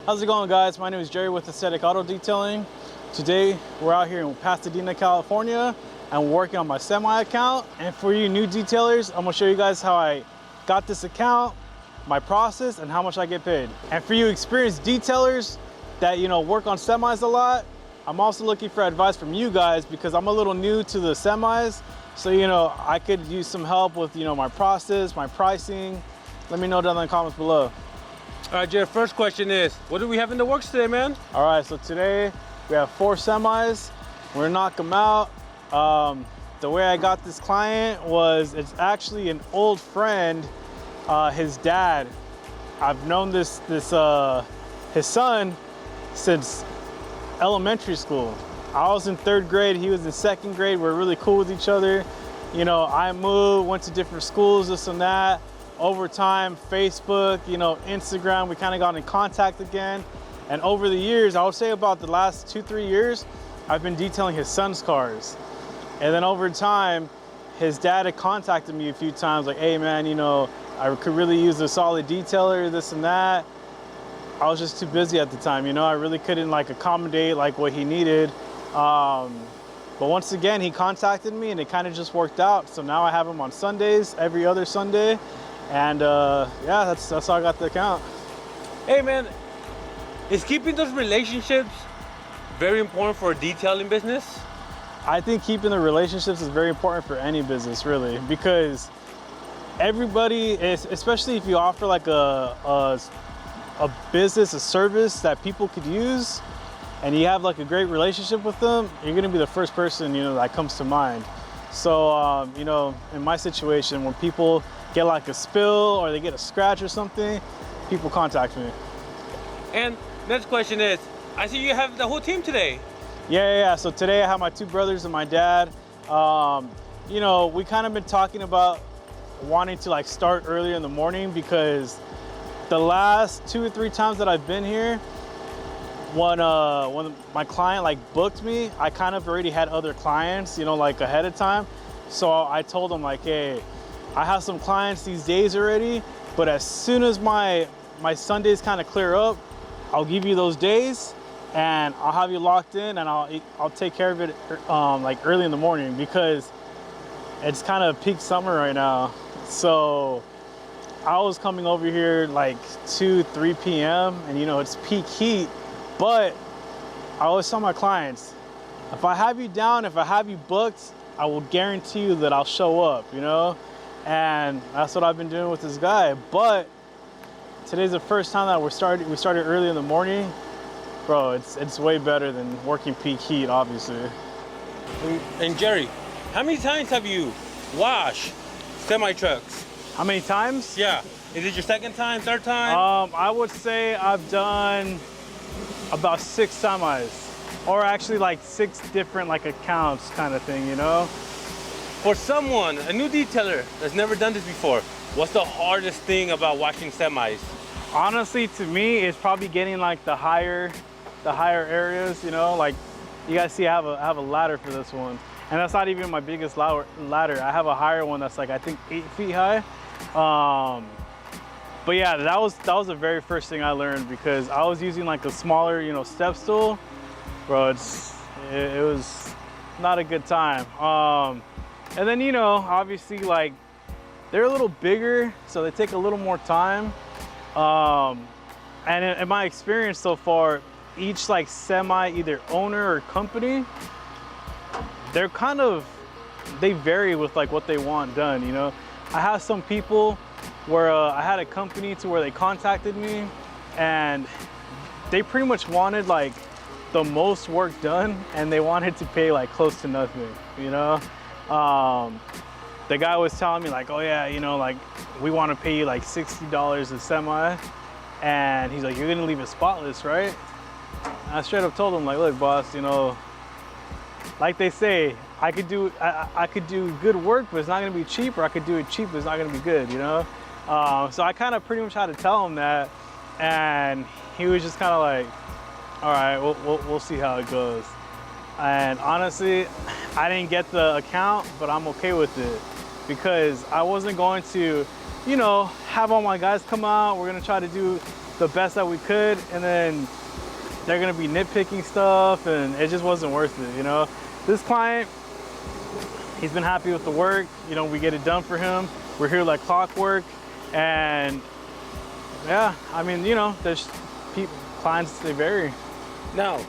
How's it going, guys? My name is Jerry with Aesthetic Auto Detailing. Today we're out here in Pasadena, California, and we're working on my semi account. And for you new detailers, I'm gonna show you guys how I got this account, my process, and how much I get paid. And for you experienced detailers that work on semis a lot, I'm also looking for advice from you guys because I'm a little new to the semis. So I could use some help with my process, my pricing. Let me know down in the comments below. All right, Jeff, first question is, what do we have in the works today, man? All right, so today we have 4 semis. We're gonna knock them out. The way I got this client was, it's actually an old friend, his dad. I've known his son since elementary school. I was in 3rd grade, he was in 2nd grade. We're really cool with each other. I moved, went to different schools, this and that. Over time, Facebook, Instagram, we kind of got in contact again. And over the years, I would say about the last 2-3 years, I've been detailing his son's cars. And then over time, his dad had contacted me a few times, like, hey man, I could really use a solid detailer, this and that. I was just too busy at the time, I really couldn't accommodate what he needed. But once again, he contacted me and it kind of just worked out. So now I have him on Sundays, every other Sunday. And yeah, that's how I got the account. Hey man, is keeping those relationships very important for a detailing business? I think keeping the relationships is very important for any business, really, because everybody, especially if you offer a business, a service that people could use, and you have a great relationship with them, you're gonna be the first person that comes to mind. So in my situation, when people get a spill or they get a scratch or something, people contact me. And next question is, I see you have the whole team today. Yeah. So today I have my 2 brothers and my dad. We kind of been talking about wanting to start earlier in the morning because the last 2 or 3 times that I've been here, when my client booked me, I kind of already had other clients, ahead of time. So I told them hey, I have some clients these days already, but as soon as my Sundays kind of clear up, I'll give you those days and I'll have you locked in, and I'll take care of it early in the morning because it's kind of peak summer right now. So I was coming over here 2-3 p.m. and it's peak heat, but I always tell my clients, if I have you down, if I have you booked, I will guarantee you that I'll show up, and that's what I've been doing with this guy. But today's the first time that we started early in the morning. Bro, it's way better than working peak heat, obviously. And Jerry, how many times have you washed semi trucks? How many times? Yeah. Is it your 2nd time, 3rd time? I would say I've done about 6 semis, or actually 6 different accounts kind of thing, For someone, a new detailer that's never done this before, what's the hardest thing about washing semis? Honestly, to me, it's probably getting the higher areas, you guys see I have a ladder for this one. And that's not even my biggest ladder. I have a higher one that's I think 8 feet high. But yeah, that was the very first thing I learned because I was using a smaller, step stool. Bro, it was not a good time. And then, obviously they're a little bigger, so they take a little more time. And in my experience so far, each semi, either owner or company, they vary with what they want done, I have some people where I had a company to where they contacted me and they pretty much wanted the most work done and they wanted to pay close to nothing, The guy was telling me oh yeah, we want to pay you $60 a semi, and he's you're gonna leave it spotless, right? And I straight up told him look boss, like they say, I could do good work, but it's not gonna be cheap, or I could do it cheap, but it's not gonna be good, So I kind of pretty much had to tell him that, and he was just kind of all right, we'll see how it goes. And honestly, I didn't get the account, but I'm okay with it because I wasn't going to, have all my guys come out. We're gonna try to do the best that we could, and then they're gonna be nitpicking stuff, and it just wasn't worth it, you know. This client, he's been happy with the work, you know, we get it done for him. We're here like clockwork, and yeah, I mean, you know, there's clients, they vary. Now,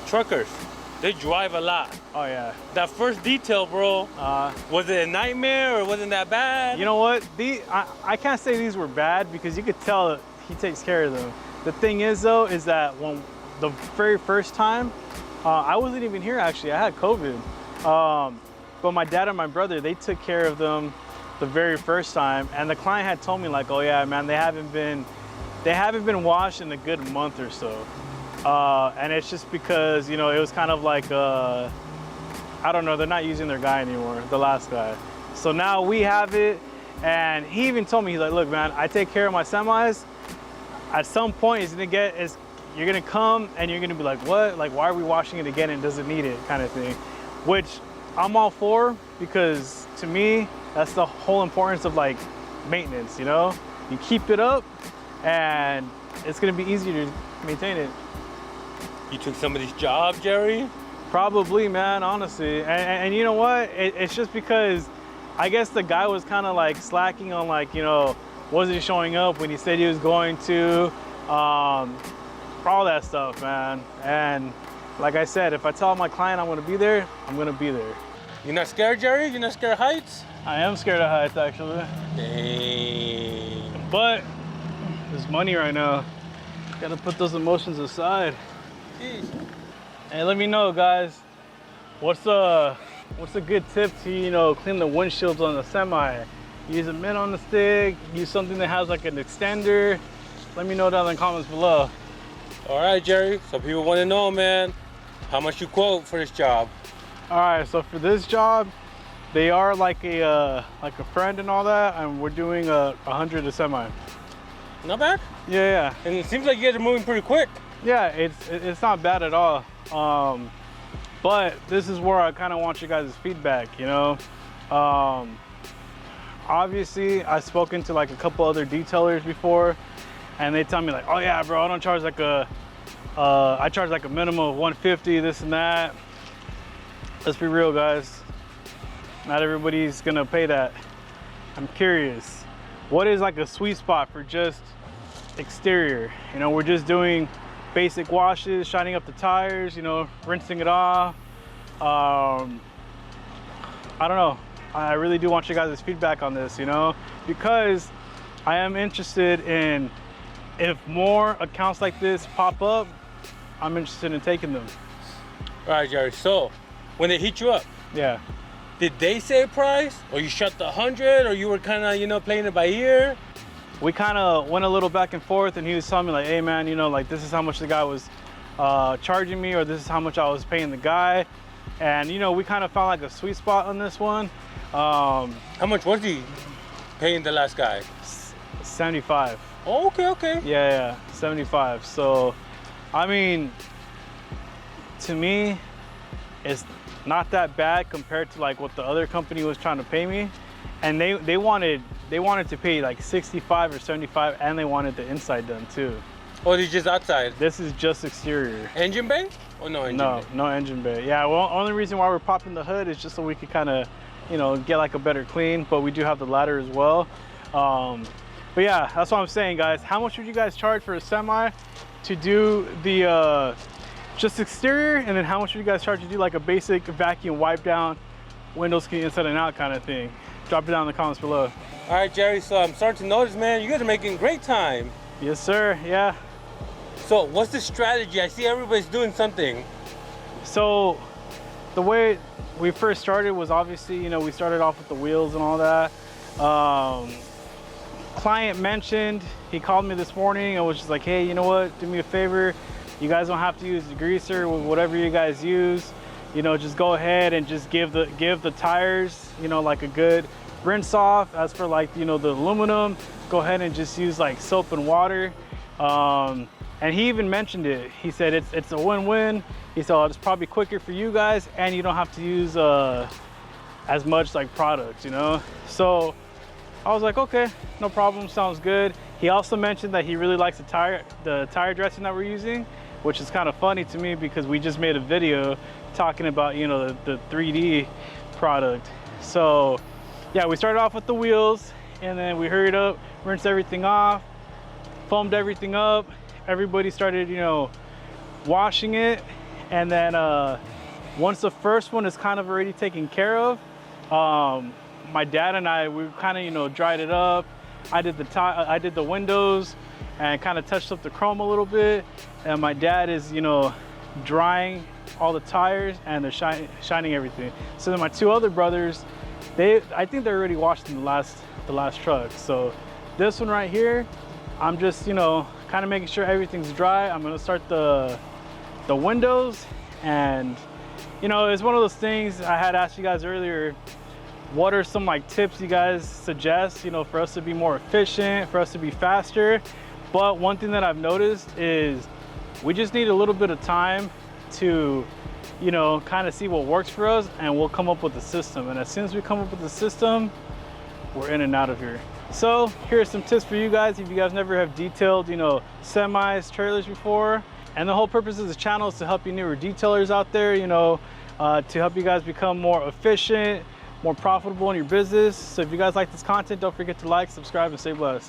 truckers, they drive a lot. Oh yeah. That first detail, bro, was it a nightmare or wasn't that bad? You know what? I can't say these were bad because you could tell that he takes care of them. The thing is though, is that when the very first time, I wasn't even here actually, I had COVID. But my dad and my brother, they took care of them the very first time. And the client had told me like, oh yeah, man, they haven't been washed in a good month or so. And it's just because, you know, it was kind of like, I don't know, they're not using their guy anymore, the last guy. So now we have it, and he even told me, he's like, look, man, I take care of my semis. At some point, you're gonna come and you're gonna be like, what? Like, why are we washing it again and doesn't need it, kind of thing. Which I'm all for, because to me, that's the whole importance of like maintenance, you know? You keep it up and it's gonna be easier to maintain it. You took somebody's job, Jerry? Probably, man, honestly. And you know what? It's just because I guess the guy was kind of like slacking on, like, you know, wasn't showing up when he said he was going to, all that stuff, man. And like I said, if I tell my client I'm gonna be there, I'm gonna be there. You're not scared, Jerry? You're not scared of heights? I am scared of heights, actually. Dang. But there's money right now. Gotta put those emotions aside. Jeez. Hey, let me know, guys. What's a good tip to, you know, clean the windshields on the semi? Use a mitt on the stick, use something that has like an extender. Let me know down in the comments below. All right, Jerry. So people want to know, man, how much you quote for this job? All right, so for this job, they are like a friend and all that, and we're doing 100 a semi. Not bad. Yeah. And it seems like you guys are moving pretty quick. Yeah, it's not bad at all. But this is where I kind of want you guys' feedback, you know. Obviously, I've spoken to like a couple other detailers before, and they tell me like, oh yeah, bro, I don't charge like I charge like a minimum of 150, this and that. Let's be real, guys. Not everybody's gonna pay that. I'm curious, what is like a sweet spot for just exterior? You know, we're just doing basic washes, shining up the tires, you know, rinsing it off. I don't know. I really do want you guys' feedback on this, you know, because I am interested in, if more accounts like this pop up, I'm interested in taking them. All right, Jerry. So when they hit you up, Yeah. did they say a price, or you shot the 100, or you were kind of, you know, playing it by ear? We kind of went a little back and forth, and he was telling me like, hey man, you know, like this is how much the guy was charging me, or this is how much I was paying the guy. And you know, we kind of found like a sweet spot on this one. How much was he paying the last guy? 75. Oh, okay. Yeah, 75. So, I mean, to me, it's not that bad compared to like what the other company was trying to pay me. And they wanted to pay like 65 or 75, and they wanted the inside done too. Oh, it's just outside? This is just exterior. Engine bay? Or no engine bay? No engine bay. Yeah, well, only reason why we're popping the hood is just so we could kind of, you know, get like a better clean, but we do have the ladder as well. But yeah, that's what I'm saying, guys. How much would you guys charge for a semi to do the just exterior, and then how much would you guys charge to do like a basic vacuum wipe down, windows clean inside and out kind of thing? Drop it down in the comments below. All right, Jerry, so I'm starting to notice, man, you guys are making great time. Yes, sir. Yeah. So what's the strategy? I see everybody's doing something. So the way we first started was obviously, you know, we started off with the wheels and all that. Client mentioned, he called me this morning and was just like, hey, you know what, do me a favor, you guys don't have to use the greaser with whatever you guys use, you know, just go ahead and just give the tires, you know, like a good rinse off. As for like, you know, the aluminum, go ahead and just use like soap and water. And he even mentioned it. He said it's a win-win. He said, oh, it's probably quicker for you guys, and you don't have to use as much like products, you know. So I was like, okay, no problem, sounds good. He also mentioned that he really likes the tire dressing that we're using, which is kind of funny to me because we just made a video talking about, you know, the 3D product. So yeah, we started off with the wheels, and then we hurried up, rinsed everything off, foamed everything up. Everybody started, you know, washing it, and then once the first one is kind of already taken care of, my dad and I, we kind of, you know, dried it up. I did the windows and kind of touched up the chrome a little bit, and my dad is, you know, drying all the tires, and they're shining everything. So then my two other brothers, I think they're already washed in the last truck. So this one right here, I'm just, you know, kind of making sure everything's dry. I'm gonna start the windows, and you know, it's one of those things I had asked you guys earlier. What are some like tips you guys suggest, you know, for us to be more efficient, for us to be faster? But one thing that I've noticed is we just need a little bit of time to, you know, kind of see what works for us, and we'll come up with a system. And as soon as we come up with a system, we're in and out of here. So here are some tips for you guys if you guys never have detailed, you know, semis, trailers before. And the whole purpose of this channel is to help you newer detailers out there, you know, to help you guys become more efficient, more profitable in your business. So if you guys like this content, don't forget to like, subscribe, and stay blessed.